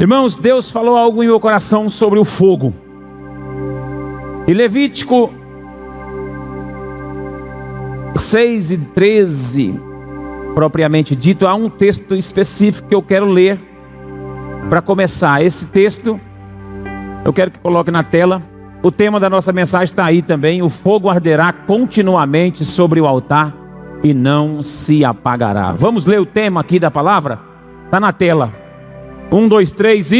Irmãos, Deus falou algo em meu coração sobre o fogo. E Levítico 6 e 13, propriamente dito, há um texto específico que eu quero ler para começar. Esse texto eu quero que coloque na tela. O tema da nossa mensagem está aí também: o fogo arderá continuamente sobre o altar e não se apagará. Vamos ler o tema aqui da palavra? Está na tela. 1, 2, 3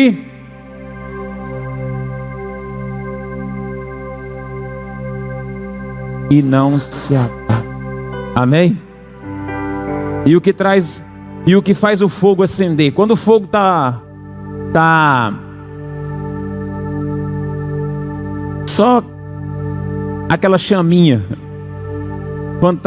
e não se apaga. Amém? E o que faz o fogo acender? Quando o fogo tá só aquela chaminha, quando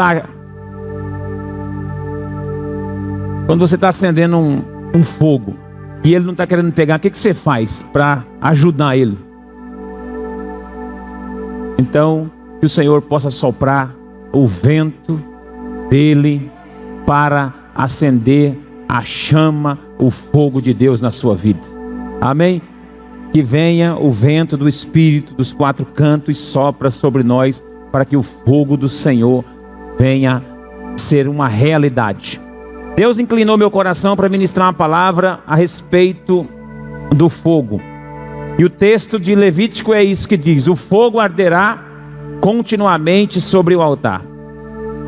você está acendendo um fogo e ele não está querendo pegar, o que você faz para ajudar ele? Então, que o Senhor possa soprar o vento dele para acender a chama, o fogo de Deus na sua vida. Amém? Que venha o vento do Espírito dos quatro cantos e sopra sobre nós, para que o fogo do Senhor venha ser uma realidade. Deus inclinou meu coração para ministrar uma palavra a respeito do fogo. E o texto de Levítico é isso que diz: o fogo arderá continuamente sobre o altar.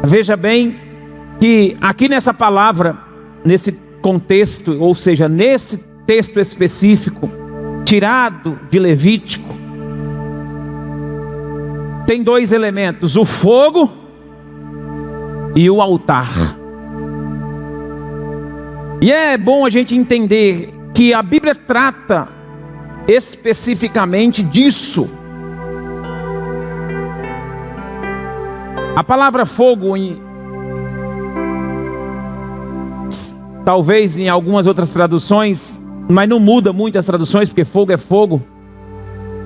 Veja bem que aqui nessa palavra, nesse contexto, ou seja, nesse texto específico, tirado de Levítico, tem dois elementos: o fogo e o altar. E é bom a gente entender que a Bíblia trata especificamente disso. A palavra fogo, talvez em algumas outras traduções, mas não muda muito as traduções, porque fogo é fogo,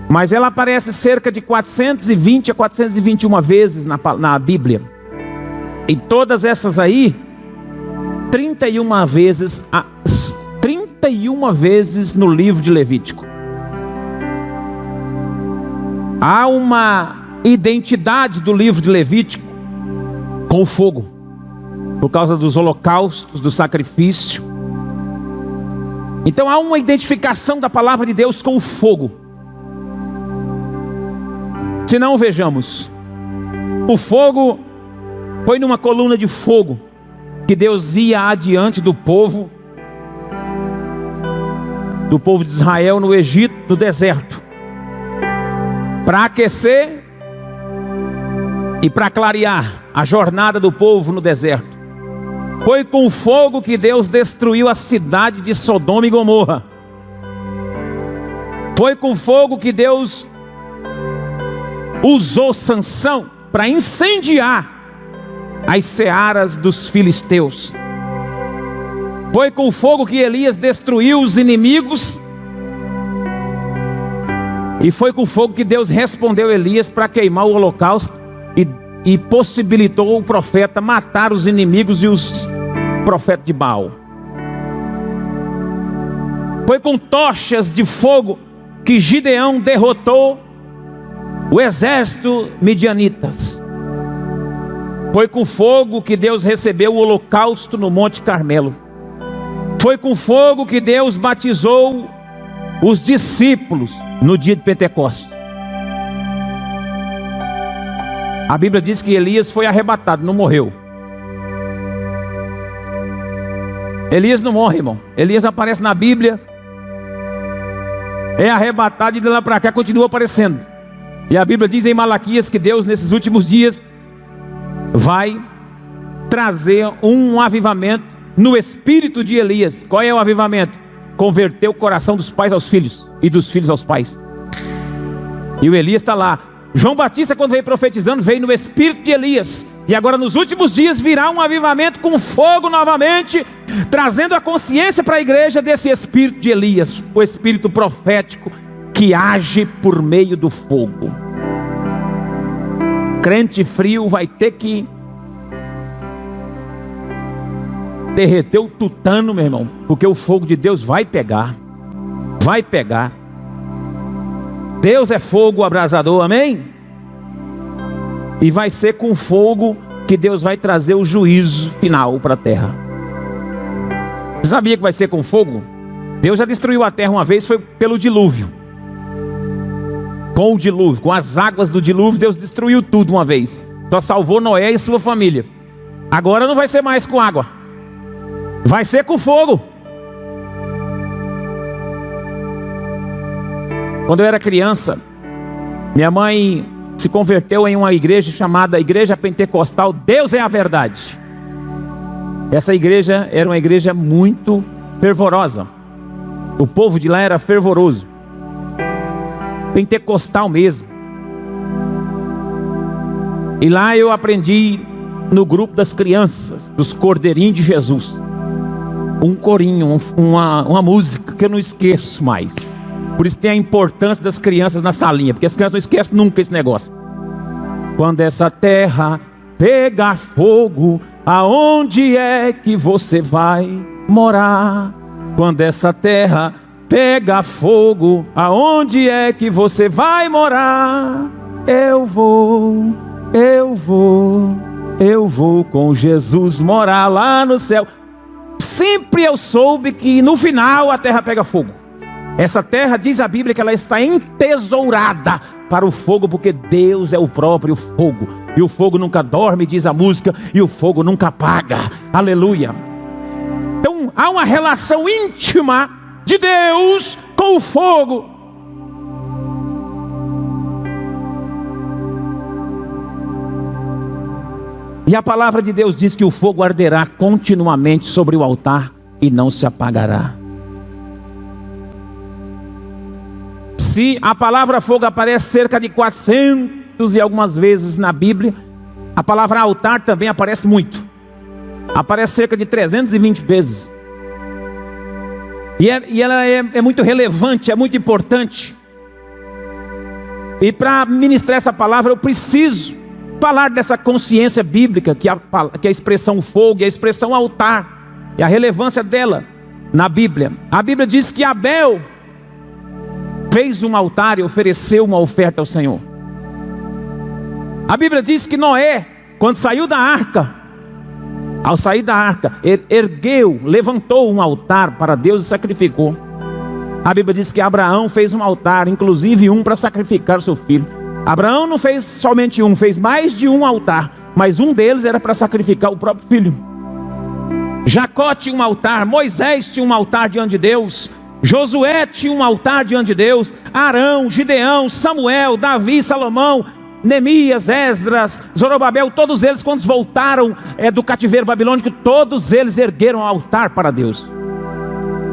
mas ela aparece cerca de 420 a 421 vezes na Bíblia. E todas essas aí, 31 vezes no livro de Levítico. Há uma identidade do livro de Levítico com o fogo, por causa dos holocaustos, do sacrifício. Então há uma identificação da palavra de Deus com o fogo. Se não, vejamos, o fogo foi numa coluna de fogo que Deus ia adiante do povo de Israel no Egito, no deserto, para aquecer e para clarear a jornada do povo no deserto. Foi com o fogo que Deus destruiu a cidade de Sodoma e Gomorra. Foi com fogo que Deus usou Sansão para incendiar as searas dos filisteus. Foi com fogo que Elias destruiu os inimigos. E foi com fogo que Deus respondeu Elias para queimar o holocausto e possibilitou o profeta matar os inimigos e os profetas de Baal. Foi com tochas de fogo que Gideão derrotou o exército midianitas. Foi com fogo que Deus recebeu o holocausto no Monte Carmelo. Foi com fogo que Deus batizou os discípulos no dia de Pentecostes. A Bíblia diz que Elias foi arrebatado, não morreu. Elias não morre, irmão. Elias aparece na Bíblia, é arrebatado e de lá para cá continua aparecendo. E a Bíblia diz em Malaquias que Deus nesses últimos dias vai trazer um avivamento no espírito de Elias. Qual é o avivamento? Converter o coração dos pais aos filhos e dos filhos aos pais. E o Elias está lá. João Batista, quando veio profetizando, veio no espírito de Elias. E agora nos últimos dias virá um avivamento com fogo novamente, trazendo a consciência para a igreja desse espírito de Elias, o espírito profético que age por meio do fogo. Crente frio vai ter que derreter o tutano, meu irmão, porque o fogo de Deus vai pegar. vai pegar. Deus é fogo abrasador, amém? E vai ser com fogo que Deus vai trazer o juízo final para a terra. Você sabia que vai ser com fogo? Deus já destruiu a terra uma vez, foi pelo dilúvio. Com o dilúvio, com as águas do dilúvio, Deus destruiu tudo uma vez. Só salvou Noé e sua família. Agora não vai ser mais com água, vai ser com fogo. Quando eu era criança, minha mãe se converteu em uma igreja chamada Igreja Pentecostal Deus é a Verdade. Essa igreja era uma igreja muito fervorosa. O povo de lá era fervoroso, pentecostal mesmo. E lá eu aprendi no grupo das crianças, dos Cordeirinhos de Jesus, um corinho, uma música que eu não esqueço mais. Por isso tem a importância das crianças na salinha, porque as crianças não esquecem nunca esse negócio. Quando essa terra pegar fogo, aonde é que você vai morar? Quando essa terra pegar fogo, aonde é que você vai morar? Eu vou com Jesus morar lá no céu. Sempre eu soube que no final a terra pega fogo. Essa terra, diz a Bíblia, que ela está entesourada para o fogo, porque Deus é o próprio fogo. E o fogo nunca dorme, diz a música, e o fogo nunca apaga. Aleluia. Então há uma relação íntima de Deus com o fogo. E a palavra de Deus diz que o fogo arderá continuamente sobre o altar e não se apagará. Se a palavra fogo aparece cerca de 400 e algumas vezes na Bíblia, a palavra altar também aparece muito. Aparece cerca de 320 vezes. E ela é muito relevante, é muito importante. E para ministrar essa palavra eu preciso falar dessa consciência bíblica, que a expressão fogo e a expressão altar, e a relevância dela na Bíblia. A Bíblia diz que Abel fez um altar e ofereceu uma oferta ao Senhor. A Bíblia diz que Noé, quando saiu da arca, ao sair da arca, levantou um altar para Deus e sacrificou. A Bíblia diz que Abraão fez um altar, inclusive um para sacrificar o seu filho. Abraão não fez somente um, fez mais de um altar, mas um deles era para sacrificar o próprio filho. Jacó tinha um altar, Moisés tinha um altar diante de Deus, Josué tinha um altar diante de Deus, Arão, Gideão, Samuel, Davi, Salomão, Neemias, Esdras, Zorobabel, todos eles, quando voltaram do cativeiro babilônico, todos eles ergueram um altar para Deus.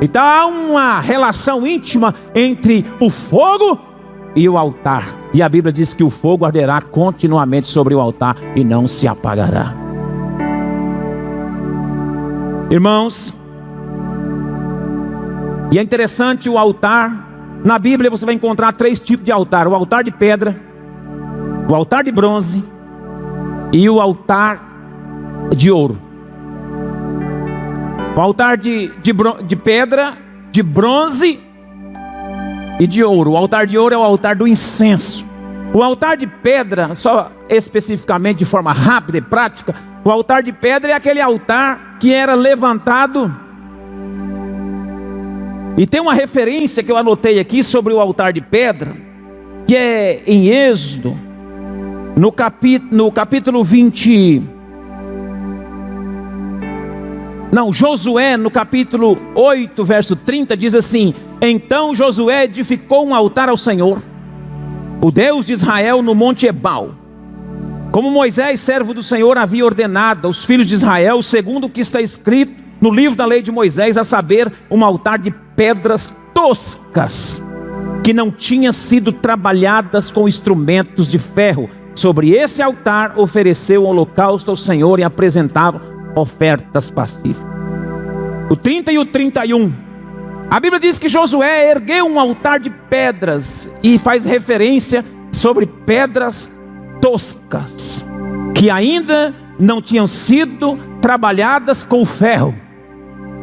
Então há uma relação íntima entre o fogo e o altar. E a Bíblia diz que o fogo arderá continuamente sobre o altar e não se apagará. Irmãos, e é interessante o altar. Na Bíblia você vai encontrar 3 tipos de altar: o altar de pedra, o altar de bronze e o altar de ouro. O altar de pedra, de bronze e de ouro. O altar de ouro é o altar do incenso. O altar de pedra, só especificamente de forma rápida e prática, o altar de pedra é aquele altar que era levantado. E tem uma referência que eu anotei aqui sobre o altar de pedra, que é em Êxodo, no capítulo 20. Não, Josué, no capítulo 8, verso 30, diz assim: então Josué edificou um altar ao Senhor, o Deus de Israel, no monte Ebal, como Moisés, servo do Senhor, havia ordenado aos filhos de Israel, segundo o que está escrito no livro da lei de Moisés, a saber, um altar de pedras toscas, que não tinham sido trabalhadas com instrumentos de ferro. Sobre esse altar ofereceu um holocausto ao Senhor e apresentava ofertas pacíficas. O 30 e o 31, a Bíblia diz que Josué ergueu um altar de pedras, e faz referência sobre pedras toscas, que ainda não tinham sido trabalhadas com ferro.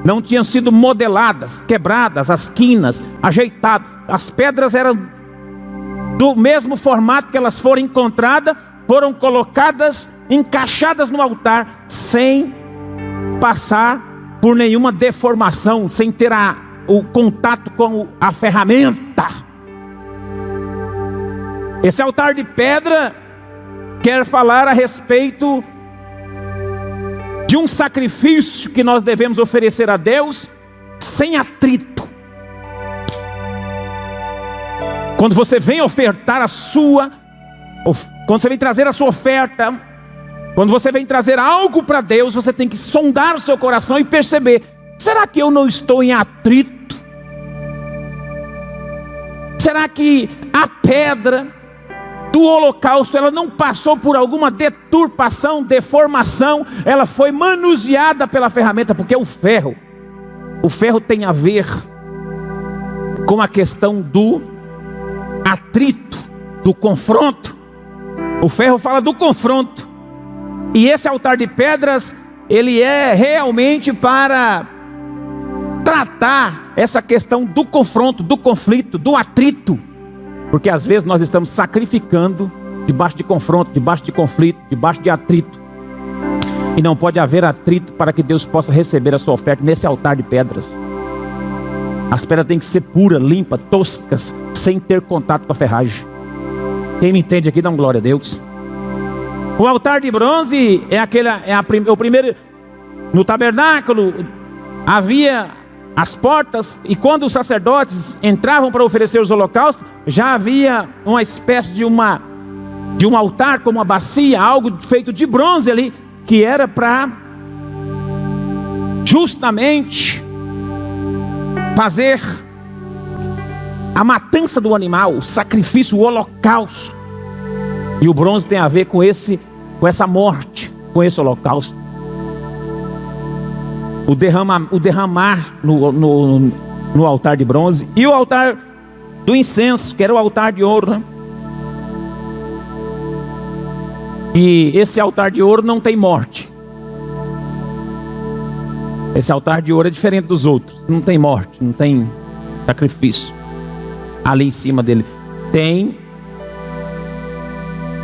não tinham sido modeladas, quebradas, as quinas, ajeitadas. As pedras eram do mesmo formato que elas foram encontradas, foram colocadas, encaixadas no altar, sem passar por nenhuma deformação, sem ter o contato com a ferramenta. Esse altar de pedra quer falar a respeito de um sacrifício que nós devemos oferecer a Deus sem atrito. Quando você vem ofertar quando você vem trazer a sua oferta, quando você vem trazer algo para Deus, você tem que sondar o seu coração e perceber: será que eu não estou em atrito? Será que a pedra do holocausto, ela não passou por alguma deturpação, deformação? Ela foi manuseada pela ferramenta, porque o ferro tem a ver com a questão do atrito, do confronto. O ferro fala do confronto. E esse altar de pedras, ele é realmente para tratar essa questão do confronto, do conflito, do atrito. Porque às vezes nós estamos sacrificando debaixo de confronto, debaixo de conflito, debaixo de atrito. E não pode haver atrito para que Deus possa receber a sua oferta nesse altar de pedras. As pedras têm que ser puras, limpas, toscas, sem ter contato com a ferragem. Quem me entende aqui, dá uma glória a Deus. O altar de bronze o primeiro. No tabernáculo havia as portas, e quando os sacerdotes entravam para oferecer os holocaustos, já havia uma espécie de um altar, como uma bacia, algo feito de bronze ali, que era para justamente fazer a matança do animal, o sacrifício, o holocausto. E o bronze tem a ver com essa morte, com esse holocausto. O derramar no altar de bronze. E o altar do incenso, que era o altar de ouro, né? E esse altar de ouro não tem morte. Esse altar de ouro é diferente dos outros. Não tem morte, não tem sacrifício. Ali em cima dele tem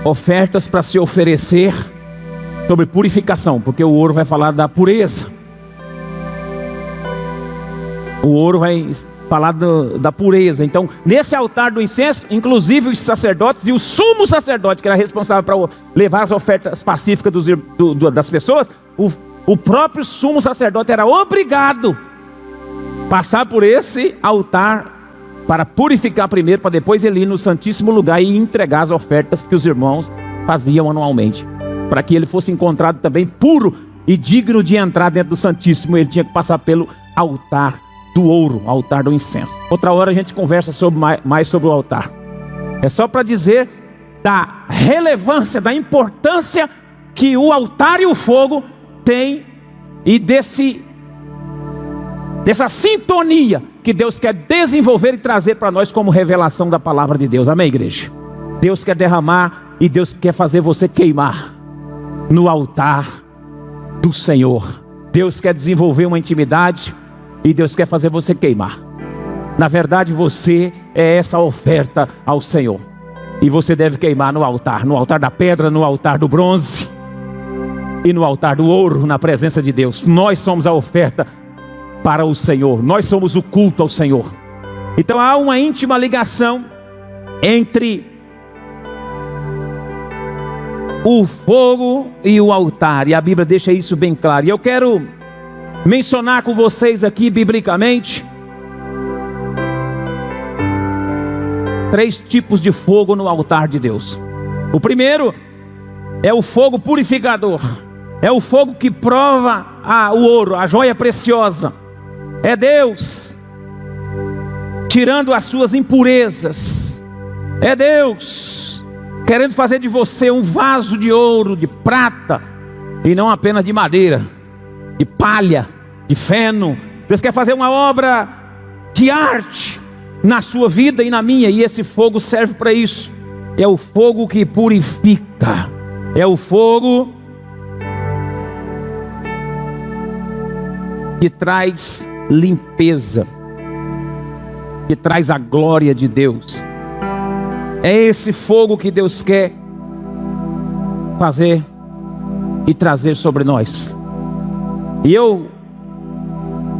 ofertas para se oferecer sobre purificação, porque o ouro vai falar da pureza. O ouro vai falar da pureza. Então, nesse altar do incenso, inclusive os sacerdotes e o sumo sacerdote, que era responsável para levar as ofertas pacíficas das pessoas, o próprio sumo sacerdote era obrigado a passar por esse altar para purificar primeiro, para depois ele ir no Santíssimo Lugar e entregar as ofertas que os irmãos faziam anualmente. Para que ele fosse encontrado também puro e digno de entrar dentro do Santíssimo, ele tinha que passar pelo altar do ouro, altar do incenso. Outra hora a gente conversa mais sobre o altar. É só para dizer da relevância, da importância que o altar e o fogo têm, e dessa sintonia que Deus quer desenvolver e trazer para nós como revelação da palavra de Deus. Amém, igreja? Deus quer derramar e Deus quer fazer você queimar no altar do Senhor. Deus quer desenvolver uma intimidade e Deus quer fazer você queimar. Na verdade, você é essa oferta ao Senhor. E você deve queimar no altar da pedra, no altar do bronze e no altar do ouro, na presença de Deus. Nós somos a oferta para o Senhor. Nós somos o culto ao Senhor. Então há uma íntima ligação entre o fogo e o altar. E a Bíblia deixa isso bem claro. E eu quero mencionar com vocês aqui, biblicamente, 3 tipos de fogo no altar de Deus. O primeiro é o fogo purificador. É o fogo que prova o ouro, a joia preciosa. É Deus tirando as suas impurezas. É Deus querendo fazer de você um vaso de ouro, de prata, e não apenas de madeira, de palha, de feno. Deus quer fazer uma obra de arte na sua vida e na minha, e esse fogo serve para isso. É o fogo que purifica. É o fogo que traz limpeza, que traz a glória de Deus. É esse fogo que Deus quer fazer e trazer sobre nós. E eu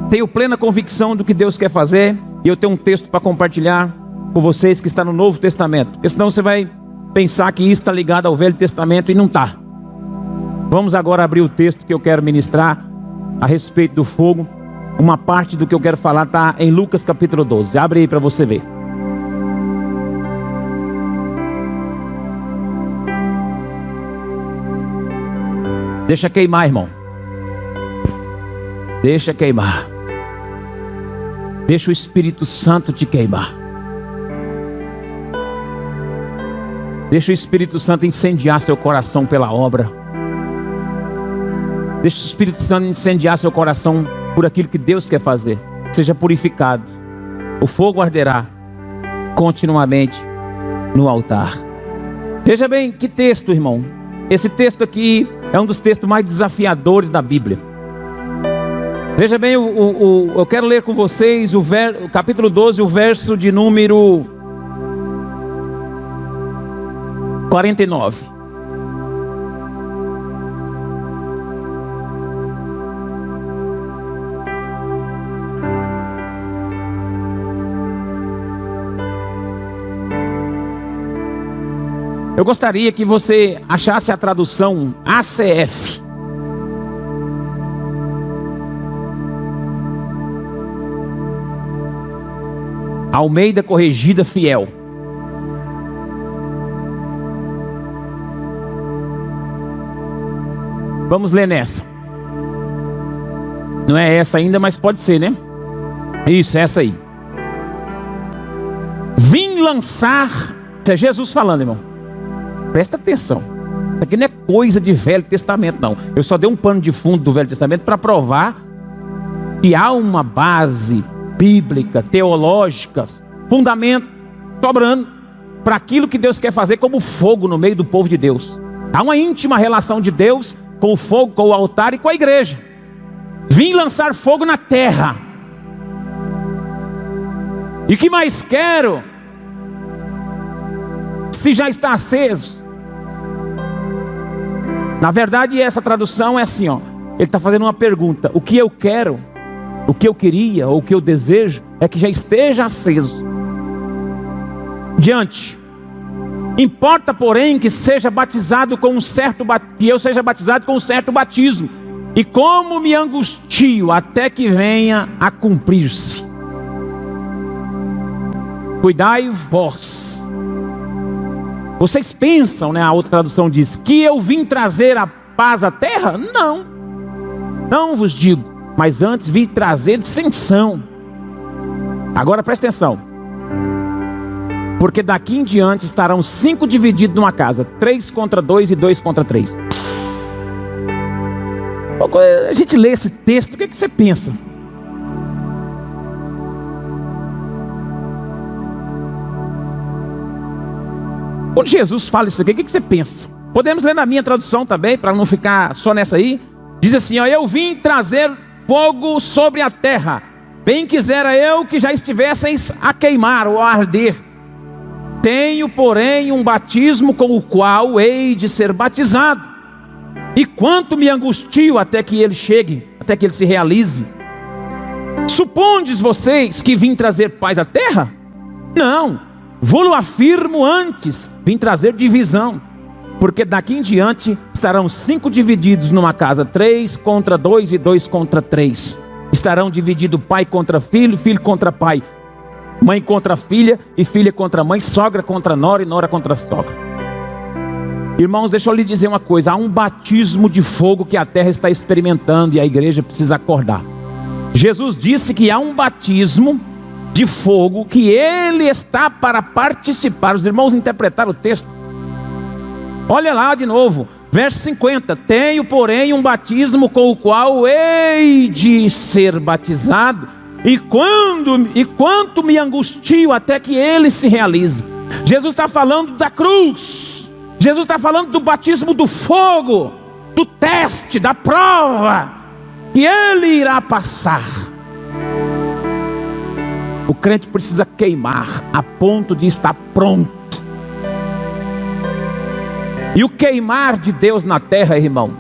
tenho plena convicção do que Deus quer fazer. E eu tenho um texto para compartilhar com vocês que está no Novo Testamento, porque senão você vai pensar que isso está ligado ao Velho Testamento e não está. Vamos agora abrir o texto que eu quero ministrar a respeito do fogo. Uma parte do que eu quero falar está em Lucas capítulo 12. Abre aí para você ver. Deixa queimar, irmão. Deixa queimar. Deixa o Espírito Santo te queimar. Deixa o Espírito Santo incendiar seu coração pela obra. Deixa o Espírito Santo incendiar seu coração por aquilo que Deus quer fazer. Seja purificado. O fogo arderá continuamente no altar. Veja bem que texto, irmão. Esse texto aqui é um dos textos mais desafiadores da Bíblia. Veja bem, eu quero ler com vocês o capítulo 12, o verso de número 49. Eu gostaria que você achasse a tradução ACF. Almeida Corrigida Fiel. Vamos ler nessa. Não é essa ainda, mas pode ser, né? Isso, essa aí. Vim lançar. Isso é Jesus falando, irmão. Presta atenção. Isso aqui não é coisa de Velho Testamento, não. Eu só dei um pano de fundo do Velho Testamento para provar que há uma base bíblica, teológica, fundamento sobrando para aquilo que Deus quer fazer como fogo no meio do povo de Deus. Há uma íntima relação de Deus com o fogo, com o altar e com a igreja. Vim lançar fogo na terra. E o que mais quero? Se já está aceso. Na verdade, essa tradução é assim, ó. Ele está fazendo uma pergunta. O que eu quero, o que eu queria, ou o que eu desejo, é que já esteja aceso. Diante. Importa, porém, que seja batizado com que eu seja batizado com um certo batismo. E como me angustio até que venha a cumprir-se. Cuidai vós. Vocês pensam, né? A outra tradução diz, que eu vim trazer a paz à terra? Não. Não vos digo, mas antes vim trazer dissensão. Agora presta atenção. Porque daqui em diante estarão 5 divididos numa casa, 3 contra 2 e 2 contra 3. A gente lê esse texto, o que você pensa? Quando Jesus fala isso aqui, o que você pensa? Podemos ler na minha tradução também, para não ficar só nessa aí. Diz assim, ó, eu vim trazer fogo sobre a terra. Bem quisera eu que já estivesseis a queimar ou a arder. Tenho, porém, um batismo com o qual hei de ser batizado. E quanto me angustio até que ele chegue, até que ele se realize. Supondes vocês que vim trazer paz à terra? Não, vou-lo afirmo antes, vim trazer divisão. Porque daqui em diante estarão 5 divididos numa casa, 3 contra 2 e 2 contra 3. Estarão divididos pai contra filho, filho contra pai, mãe contra filha e filha contra mãe, sogra contra nora e nora contra sogra. Irmãos, deixa eu lhe dizer uma coisa, há um batismo de fogo que a terra está experimentando e a igreja precisa acordar. Jesus disse que há um batismo de fogo que ele está para participar. Os irmãos interpretaram o texto. Olha lá de novo, verso 50. Tenho, porém, um batismo com o qual hei de ser batizado, e quanto me angustio até que ele se realize. Jesus está falando da cruz. Jesus está falando do batismo do fogo, do teste, da prova, que Ele irá passar. O crente precisa queimar a ponto de estar pronto. E o queimar de Deus na terra, irmão,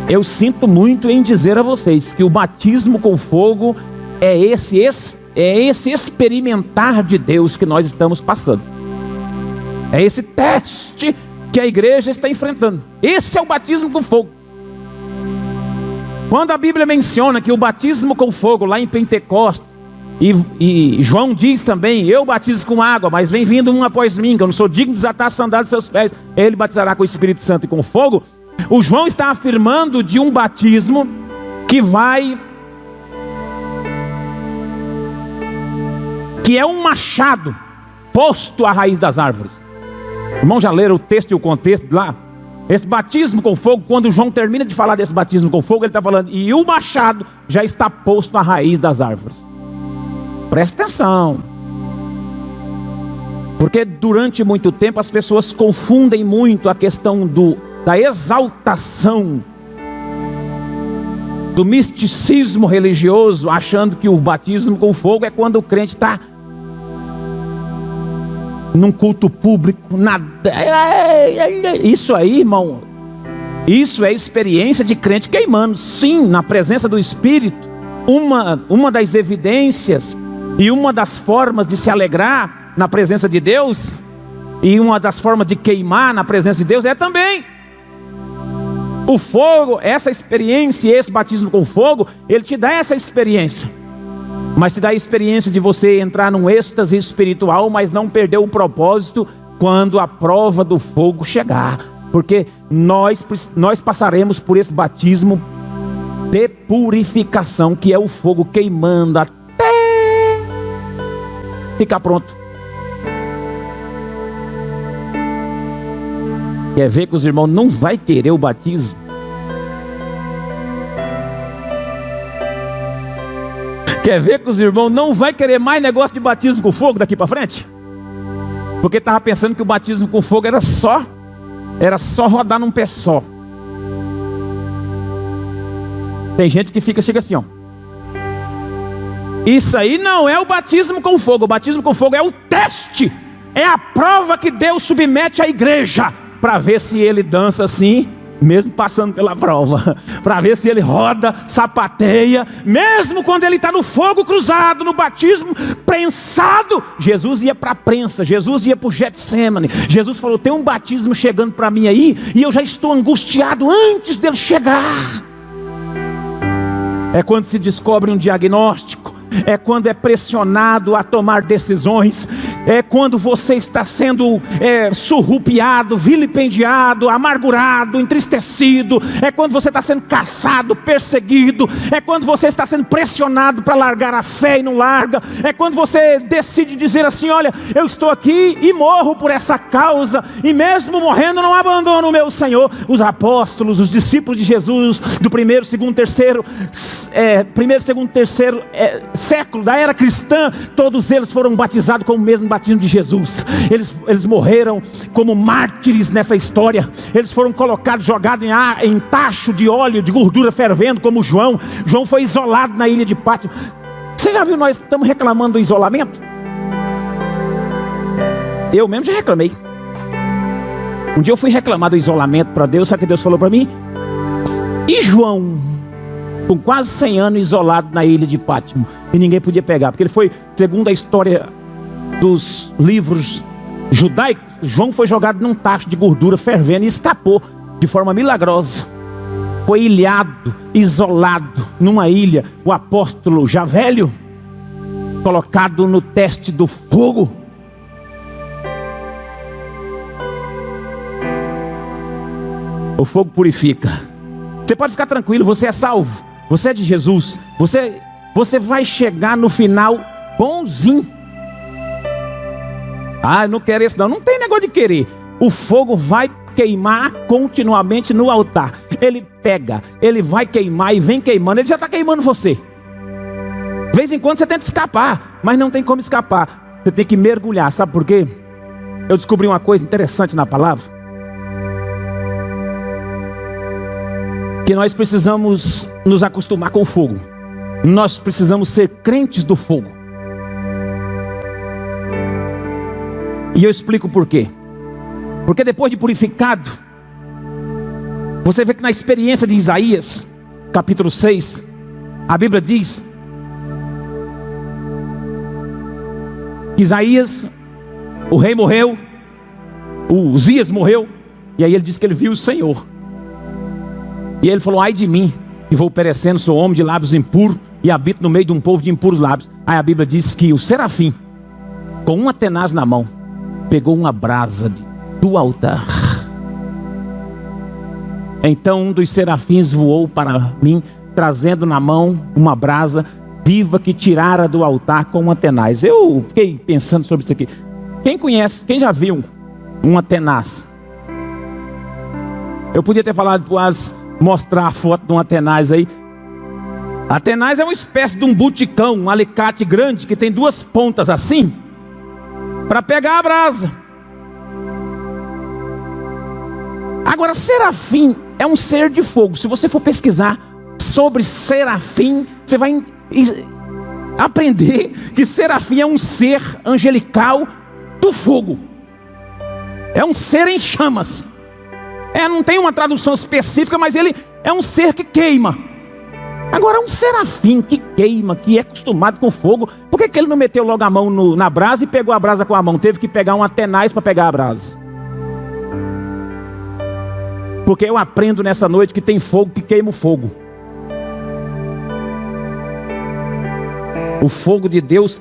eu sinto muito em dizer a vocês que o batismo com fogo é esse experimentar de Deus que nós estamos passando. É esse teste que a igreja está enfrentando. Esse é o batismo com fogo. Quando a Bíblia menciona que o batismo com fogo lá em Pentecostes, e João diz também: eu batizo com água, mas vem vindo um após mim, que eu não sou digno de desatar a sandália dos seus pés, ele batizará com o Espírito Santo e com fogo. O João está afirmando de um batismo que é um machado posto à raiz das árvores. Irmão, já leram o texto e o contexto lá? Esse batismo com fogo, quando João termina de falar desse batismo com fogo, ele está falando: e o machado já está posto à raiz das árvores. Presta atenção, porque durante muito tempo as pessoas confundem muito a questão da exaltação, do misticismo religioso, achando que o batismo com fogo é quando o crente está num culto público, nada. Isso aí, irmão, isso é experiência de crente queimando. Sim, na presença do Espírito, uma das evidências e uma das formas de se alegrar na presença de Deus, e uma das formas de queimar na presença de Deus é também o fogo. Essa experiência, esse batismo com fogo, ele te dá essa experiência, mas te dá a experiência de você entrar num êxtase espiritual, mas não perder o propósito quando a prova do fogo chegar, porque nós passaremos por esse batismo de purificação, que é o fogo queimando até ficar pronto. Quer ver que os irmãos não vai querer o batismo? Quer ver que os irmãos não vai querer mais negócio de batismo com fogo daqui para frente? Porque estava pensando que o batismo com fogo era só rodar num pé só. Tem gente que chega assim, ó. Isso aí não é o batismo com fogo. O batismo com fogo é o teste, é a prova que Deus submete à igreja, para ver se ele dança assim, mesmo passando pela prova, para ver se ele roda, sapateia, mesmo quando ele está no fogo cruzado, no batismo prensado. Jesus ia para a prensa, Jesus ia para o Getsemane. Jesus falou: tem um batismo chegando para mim aí, e eu já estou angustiado antes dele chegar. É quando se descobre um diagnóstico, é quando é pressionado a tomar decisões, é quando você está sendo surrupiado, vilipendiado, amargurado, entristecido, é quando você está sendo caçado, perseguido, é quando você está sendo pressionado para largar a fé e não larga, é quando você decide dizer assim: olha, eu estou aqui e morro por essa causa, e mesmo morrendo não abandono o meu Senhor. Os apóstolos, os discípulos de Jesus, do primeiro, segundo, terceiro século da era cristã, todos eles foram batizados com o mesmo batismo de Jesus. Eles morreram como mártires nessa história. Eles foram colocados, jogados em tacho de óleo, de gordura fervendo, como João. João foi isolado na ilha de Pátimo. Você já viu, nós estamos reclamando do isolamento? Eu mesmo já reclamei. Um dia eu fui reclamar do isolamento para Deus. Sabe o que Deus falou para mim? E João, com quase 100 anos isolado na ilha de Pátimo, e ninguém podia pegar, porque ele foi, segundo a história dos livros judaicos, João foi jogado num tacho de gordura fervendo e escapou de forma milagrosa. Foi ilhado, isolado numa ilha. O apóstolo já velho, colocado no teste do fogo. O fogo purifica. Você pode ficar tranquilo, você é salvo, você é de Jesus, você vai chegar no final bonzinho. Ah, eu não quero esse não tem negócio de querer. O fogo vai queimar continuamente no altar. Ele pega, ele vai queimar e vem queimando. Ele já está queimando você. De vez em quando você tenta escapar, mas não tem como escapar. Você tem que mergulhar. Sabe por quê? Eu descobri uma coisa interessante na palavra, que nós precisamos nos acostumar com o fogo. Nós precisamos ser crentes do fogo. E eu explico por quê. Porque depois de purificado, você vê que na experiência de Isaías, capítulo 6, a Bíblia diz que Isaías, o rei morreu, o Uzias morreu, e aí ele diz que ele viu o Senhor. E ele falou: ai de mim, que vou perecendo, sou homem de lábios impuros e habito no meio de um povo de impuros lábios. Aí a Bíblia diz que o serafim, com uma tenaz na mão, pegou uma brasa do altar. Então um dos serafins voou para mim, trazendo na mão uma brasa viva que tirara do altar com uma tenaz. Eu fiquei pensando sobre isso aqui. Quem conhece, quem já viu uma tenaz? Eu podia ter falado para mostrar a foto de uma tenaz aí. A tenaz é uma espécie de um buticão, um alicate grande que tem duas pontas assim, para pegar a brasa. Agora, serafim é um ser de fogo. Se você for pesquisar sobre serafim, você vai aprender que serafim é um ser angelical do fogo. É um ser em chamas. Não tem uma tradução específica, mas ele é um ser que queima. Agora, um serafim que queima, que é acostumado com fogo, por que ele não meteu logo a mão na brasa e pegou a brasa com a mão? Teve que pegar uma tenaz para pegar a brasa. Porque eu aprendo nessa noite que tem fogo que queima o fogo. O fogo de Deus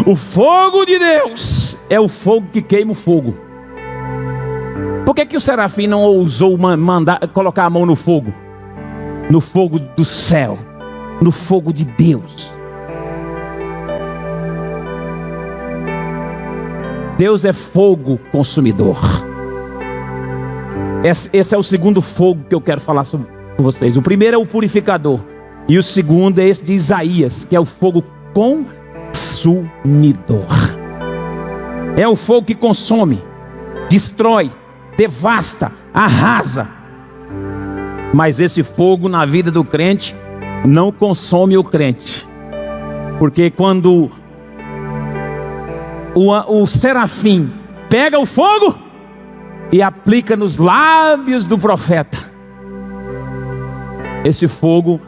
o fogo de Deus é o fogo que queima o fogo. Por que o serafim não ousou colocar a mão no fogo? No fogo do céu, no fogo de Deus. Deus é fogo consumidor. Esse é o segundo fogo que eu quero falar com vocês. O primeiro é o purificador, e o segundo é esse de Isaías, que é o fogo consumidor. É o fogo que consome, destrói, devasta, arrasa. Mas esse fogo na vida do crente não consome o crente. Porque quando o serafim pega o fogo e aplica nos lábios do profeta, esse fogo,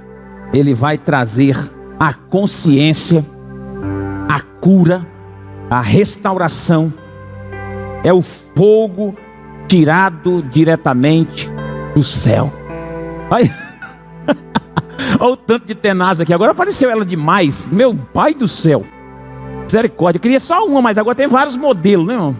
ele vai trazer a consciência, a cura, a restauração. É o fogo tirado diretamente do céu. Olha o tanto de tenaz aqui. Agora apareceu ela demais. Meu pai do céu, misericórdia. Eu queria só uma, mas agora tem vários modelos, né, irmão?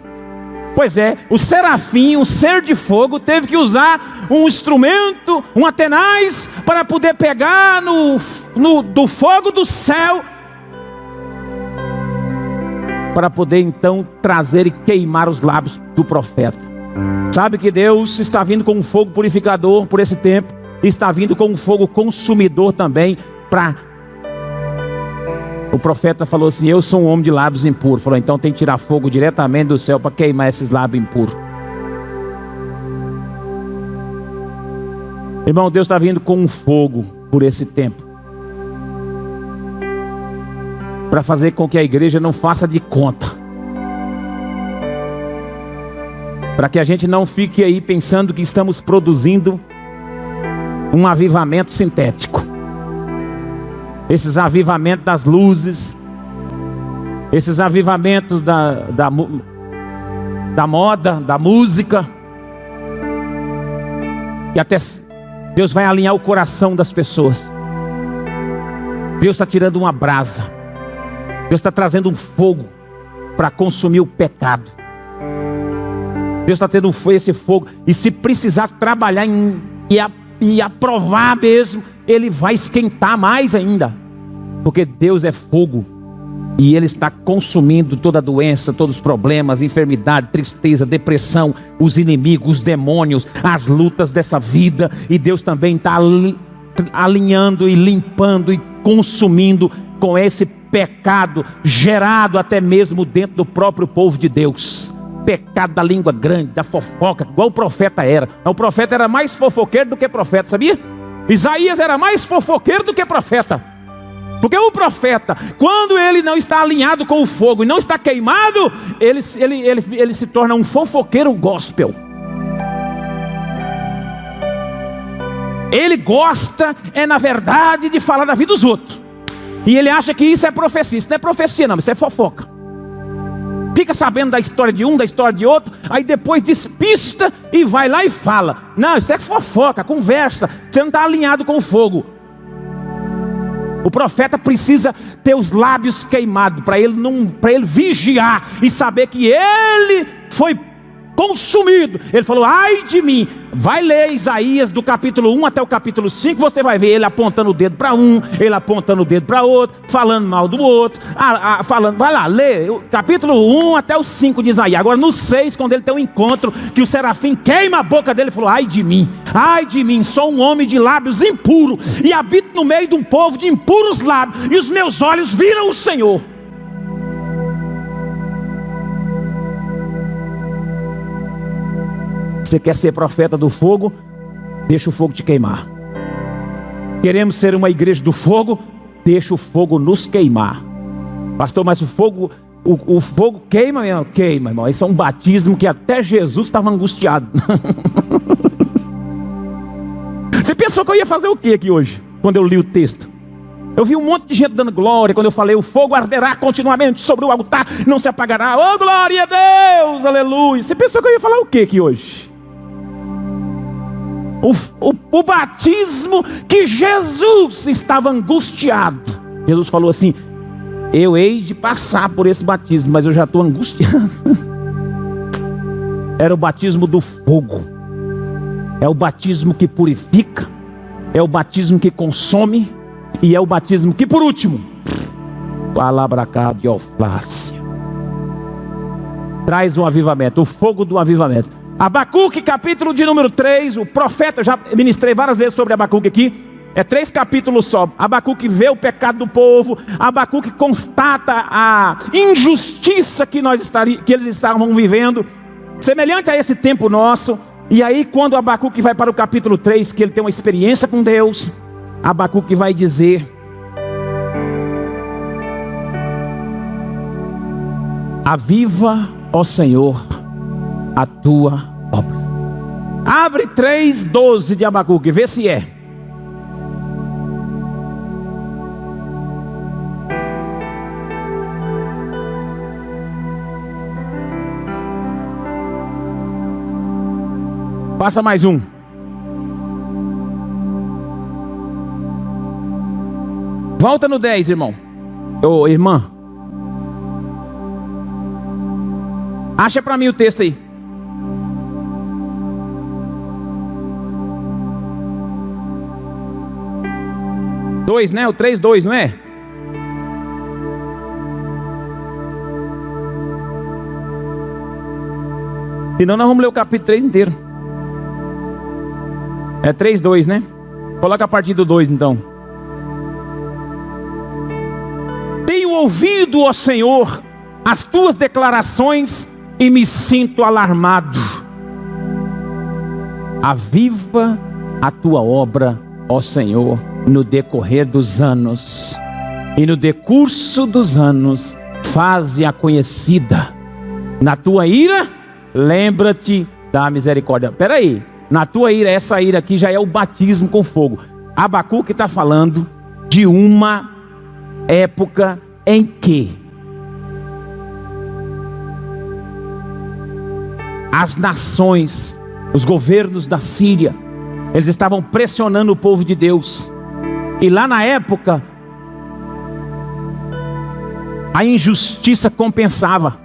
Pois é, o serafim, um ser de fogo, teve que usar um instrumento, uma tenaz, para poder pegar do fogo do céu, para poder então trazer e queimar os lábios do profeta. Sabe que Deus está vindo com um fogo purificador por esse tempo, está vindo com um fogo consumidor também. O profeta falou assim: eu sou um homem de lábios impuros. Falou: então tem que tirar fogo diretamente do céu para queimar esses lábios impuros. Irmão, Deus está vindo com um fogo por esse tempo, para fazer com que a igreja não faça de conta, para que a gente não fique aí pensando que estamos produzindo um avivamento sintético. Esses avivamentos das luzes, esses avivamentos da moda, da música, e até Deus vai alinhar o coração das pessoas. Deus está tirando uma brasa, Deus está trazendo um fogo para consumir o pecado. Deus está tendo esse fogo, e se precisar trabalhar e aprovar mesmo, Ele vai esquentar mais ainda, porque Deus é fogo, e Ele está consumindo toda a doença, todos os problemas, enfermidade, tristeza, depressão, os inimigos, os demônios, as lutas dessa vida. E Deus também está alinhando e limpando e consumindo com esse pecado gerado até mesmo dentro do próprio povo de Deus. Pecado da língua grande, da fofoca, igual o profeta era. O profeta era mais fofoqueiro do que profeta, sabia? Isaías era mais fofoqueiro do que profeta. Porque o profeta, quando ele não está alinhado com o fogo e não está queimado, ele se torna um fofoqueiro gospel. Ele gosta, na verdade, de falar da vida dos outros. E ele acha que isso é profecia. Isso não é profecia não, isso é fofoca. Fica sabendo da história de um, da história de outro, aí depois despista e vai lá e fala. Não, isso é fofoca, conversa. Você não está alinhado com o fogo. O profeta precisa ter os lábios queimados, para ele vigiar e saber que ele foi consumido. Ele falou: ai de mim. Vai ler Isaías do capítulo 1 até o capítulo 5, você vai ver ele apontando o dedo para um, ele apontando o dedo para outro, falando mal do outro, vai lá, lê o capítulo 1 até o 5 de Isaías. Agora no 6, quando ele tem um encontro, que o serafim queima a boca dele, ele falou: ai de mim, sou um homem de lábios impuros, e habito no meio de um povo de impuros lábios, e os meus olhos viram o Senhor. Você quer ser profeta do fogo? Deixa o fogo te queimar. Queremos ser uma igreja do fogo? Deixa o fogo nos queimar. Pastor, mas o fogo queima mesmo? Queima, irmão. Isso é um batismo que até Jesus estava angustiado. Você pensou que eu ia fazer o que aqui hoje, quando eu li o texto? Eu vi um monte de gente dando glória quando eu falei: o fogo arderá continuamente sobre o altar, não se apagará. Oh, glória a Deus, aleluia. Você pensou que eu ia falar o que aqui hoje? O batismo que Jesus estava angustiado. Jesus falou assim: eu hei de passar por esse batismo, mas eu já estou angustiado. Era o batismo do fogo. É o batismo que purifica, é o batismo que consome, e é o batismo que, por último, traz um avivamento, o fogo do avivamento. Abacuque, capítulo de número 3, o profeta, já ministrei várias vezes sobre Abacuque aqui, é 3 capítulos só. Abacuque vê o pecado do povo, Abacuque constata a injustiça que eles estavam vivendo, semelhante a esse tempo nosso. E aí quando Abacuque vai para o capítulo 3, que ele tem uma experiência com Deus, Abacuque vai dizer: aviva, ó Senhor, a tua obra. Abre 3:12 de Abacuque, vê se é. Passa mais um. Volta no 10, irmão. Ô, irmã. Acha para mim o texto aí. Dois, né? O 3:2, não é? Senão nós vamos ler o capítulo 3 inteiro. É 3:2, né? Coloca a partir do 2 então. Tenho ouvido, ó Senhor, as tuas declarações e me sinto alarmado. Aviva a tua obra, ó Senhor, no decorrer dos anos, e no decurso dos anos faze-a conhecida. Na tua ira, lembra-te da misericórdia. Espera aí, na tua ira, essa ira aqui já é o batismo com fogo. Abacuque está falando de uma época em que as nações, os governos da Síria, eles estavam pressionando o povo de Deus. E lá na época, a injustiça compensava.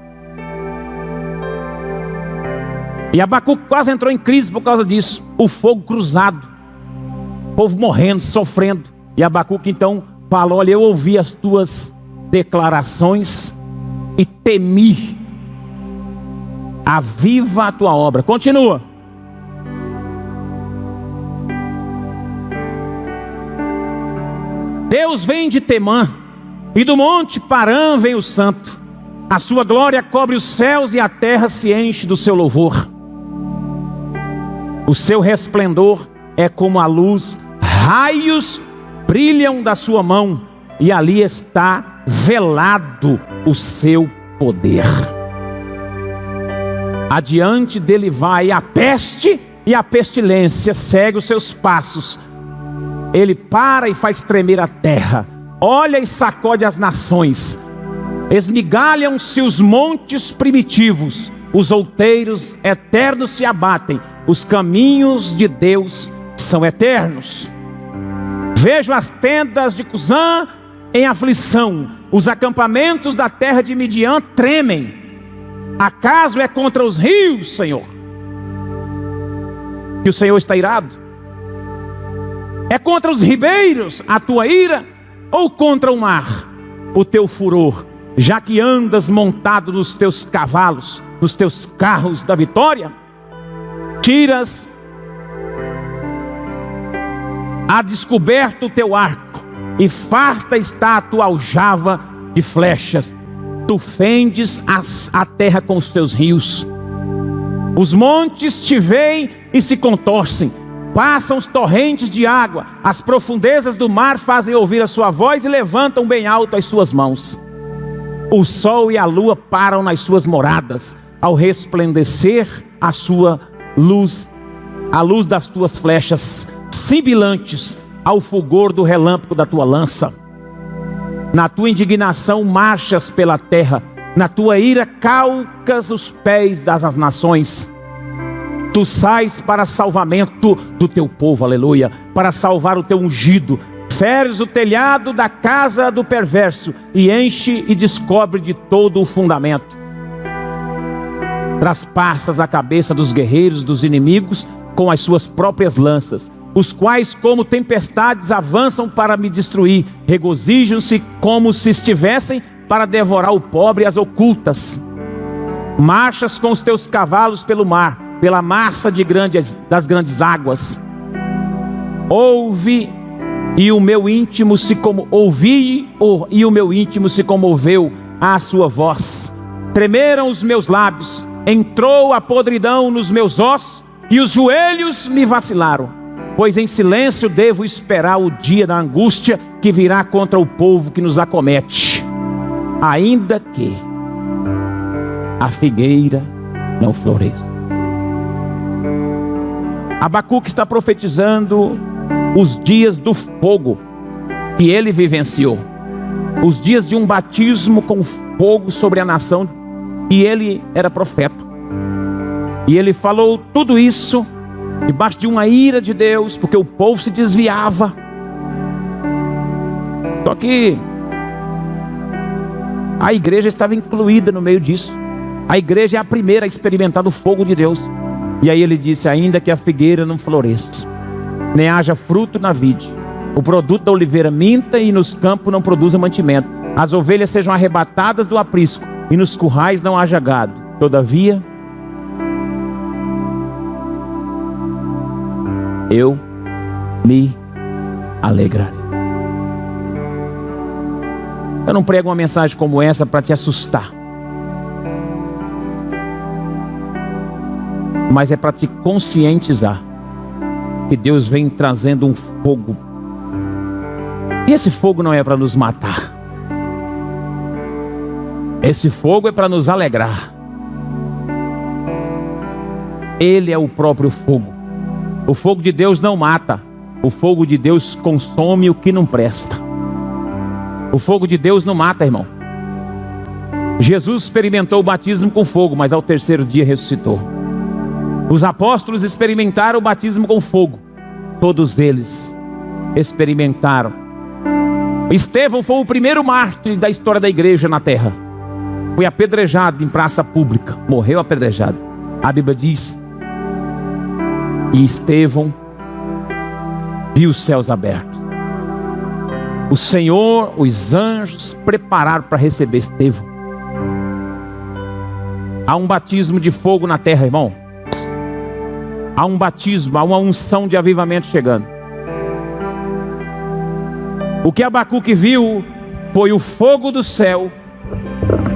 E Abacuque quase entrou em crise por causa disso. O fogo cruzado, o povo morrendo, sofrendo. E Abacuque então falou: olha, eu ouvi as tuas declarações e temi. Aviva a tua obra. Continua. Deus vem de Temã, e do monte Parã vem o santo. A sua glória cobre os céus e a terra se enche do seu louvor. O seu resplendor é como a luz raios brilham da sua mão, e ali está velado o seu poder. Adiante dele vai a peste, e a pestilência segue os seus passos. Ele para e faz tremer a terra, olha e sacode as nações. Esmigalham-se os montes primitivos, os outeiros eternos se abatem. Os caminhos de Deus são eternos. Vejo as tendas de Cusã em aflição, os acampamentos da terra de Midian tremem. Acaso é contra os rios, Senhor, que o Senhor está irado? É contra os ribeiros a tua ira, ou contra o mar o teu furor, já que andas montado nos teus cavalos, nos teus carros da vitória? Tiras a descoberto o teu arco, e farta está a tua aljava de flechas. Tu fendes a terra com os teus rios. Os montes te veem e se contorcem. Passam os torrentes de água. As profundezas do mar fazem ouvir a sua voz e levantam bem alto as suas mãos. O sol e a lua param nas suas moradas, ao resplandecer a sua luz, a luz das tuas flechas sibilantes, ao fulgor do relâmpago da tua lança. Na tua indignação marchas pela terra, na tua ira calcas os pés das nações. Tu sais para salvamento do teu povo, aleluia, para salvar o teu ungido. Feres o telhado da casa do perverso, e enche e descobre de todo o fundamento. Traspassas a cabeça dos guerreiros dos inimigos com as suas próprias lanças, os quais como tempestades avançam para me destruir. Regozijam-se como se estivessem para devorar o pobre e as ocultas. Marchas com os teus cavalos pelo mar, pela massa das grandes águas. Ouvi e o meu íntimo se comoveu à sua voz. Tremeram os meus lábios, entrou a podridão nos meus ossos, e os joelhos me vacilaram. Pois em silêncio devo esperar o dia da angústia que virá contra o povo que nos acomete. Ainda que a figueira não floresça. Abacuque está profetizando os dias do fogo que ele vivenciou. Os dias de um batismo com fogo sobre a nação, e ele era profeta. E ele falou tudo isso debaixo de uma ira de Deus, porque o povo se desviava. Só que a igreja estava incluída no meio disso. A igreja é a primeira a experimentar o fogo de Deus. E aí ele disse: ainda que a figueira não floresça, nem haja fruto na vide, o produto da oliveira minta, e nos campos não produza mantimento, as ovelhas sejam arrebatadas do aprisco, e nos currais não haja gado, todavia eu me alegrarei. Eu não prego uma mensagem como essa para te assustar, mas é para te conscientizar que Deus vem trazendo um fogo. E esse fogo não é para nos matar. Esse fogo é para nos alegrar. Ele é o próprio fogo. O fogo de Deus não mata. O fogo de Deus consome o que não presta. O fogo de Deus não mata, irmão. Jesus experimentou o batismo com fogo, mas ao terceiro dia ressuscitou. Os apóstolos experimentaram o batismo com fogo. Todos eles experimentaram. Estevão foi o primeiro mártir da história da igreja na terra. Foi apedrejado em praça pública. Morreu apedrejado. A Bíblia diz que Estevão viu os céus abertos. O Senhor, os anjos prepararam para receber Estevão. Há um batismo de fogo na terra, irmão. Há um batismo, há uma unção de avivamento chegando. O que Abacuque viu foi o fogo do céu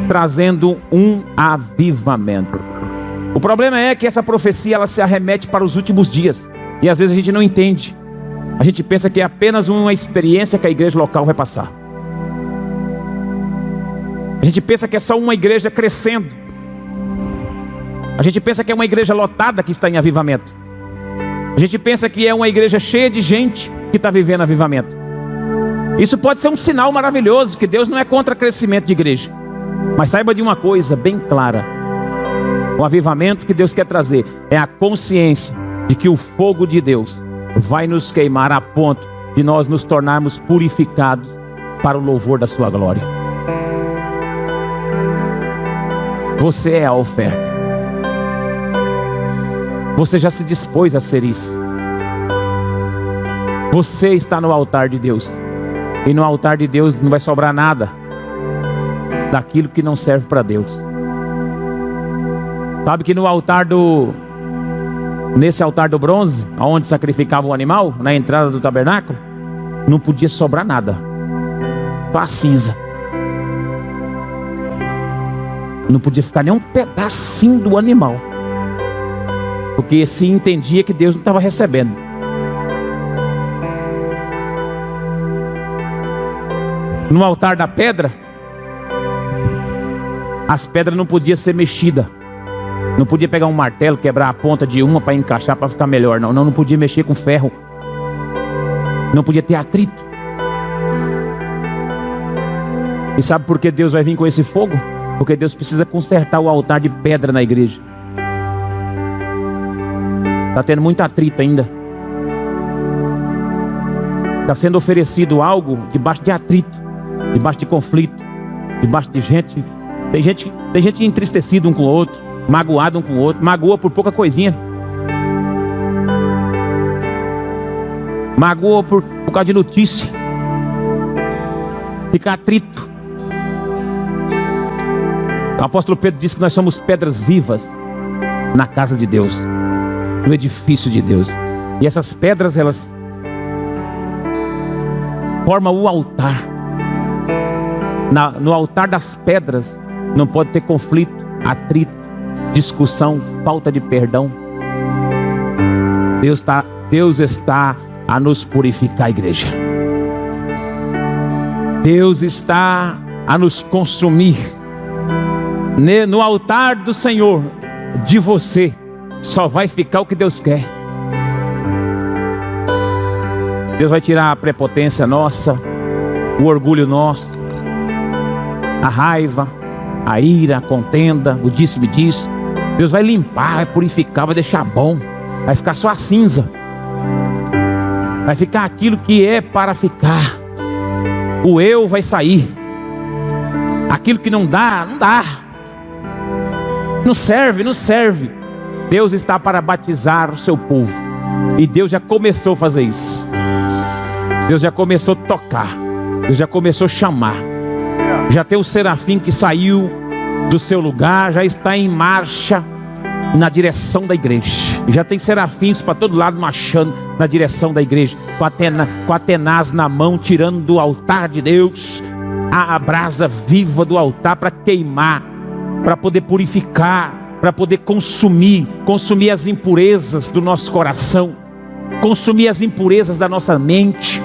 trazendo um avivamento. O problema é que essa profecia ela se arremete para os últimos dias, e às vezes a gente não entende. A gente pensa que é apenas uma experiência que a igreja local vai passar. A gente pensa que é só uma igreja crescendo. A gente pensa que é uma igreja lotada que está em avivamento. A gente pensa que é uma igreja cheia de gente que está vivendo avivamento. Isso pode ser um sinal maravilhoso, que Deus não é contra crescimento de igreja. Mas saiba de uma coisa bem clara: o avivamento que Deus quer trazer é a consciência de que o fogo de Deus vai nos queimar a ponto de nós nos tornarmos purificados para o louvor da sua glória. Você é a oferta. Você já se dispôs a ser isso. Você está no altar de Deus. E no altar de Deus não vai sobrar nada daquilo que não serve para Deus. Sabe que no altar nesse altar do bronze, onde sacrificava o animal, na entrada do tabernáculo, não podia sobrar nada. Só a cinza. Não podia ficar nem um pedacinho do animal. Porque se entendia que Deus não estava recebendo. No altar da pedra, as pedras não podiam ser mexidas. Não podia pegar um martelo, quebrar a ponta de uma para encaixar para ficar melhor. Não podia mexer com ferro. Não podia ter atrito. E sabe por que Deus vai vir com esse fogo? Porque Deus precisa consertar o altar de pedra na igreja. Está tendo muito atrito ainda. Está sendo oferecido algo debaixo de atrito, debaixo de conflito, debaixo de gente. Tem gente entristecida um com o outro, magoado um com o outro, magoa por pouca coisinha. Magoa por causa de notícia. Fica atrito. O apóstolo Pedro disse que nós somos pedras vivas na casa de Deus, no edifício de Deus. E essas pedras, elas formam o altar. No altar das pedras não pode ter conflito, atrito, discussão, falta de perdão. Deus está a nos purificar, igreja. Deus está a nos consumir. No altar do Senhor, de você, só vai ficar o que Deus quer. Deus vai tirar a prepotência nossa, o orgulho nosso, a raiva, a ira, a contenda, o disse-me-disse. Deus vai limpar, vai purificar, vai deixar bom. Vai ficar só a cinza. Vai ficar aquilo que é para ficar. O eu vai sair. Aquilo que não dá, não dá. Não serve, não serve. Deus está para batizar o seu povo. E Deus já começou a fazer isso. Deus já começou a tocar. Deus já começou a chamar. Já tem o serafim que saiu do seu lugar, já está em marcha na direção da igreja. Já tem serafins para todo lado marchando na direção da igreja, com a tenaz na mão, tirando do altar de Deus a brasa viva do altar para queimar, para poder purificar, para poder consumir as impurezas do nosso coração, consumir as impurezas da nossa mente.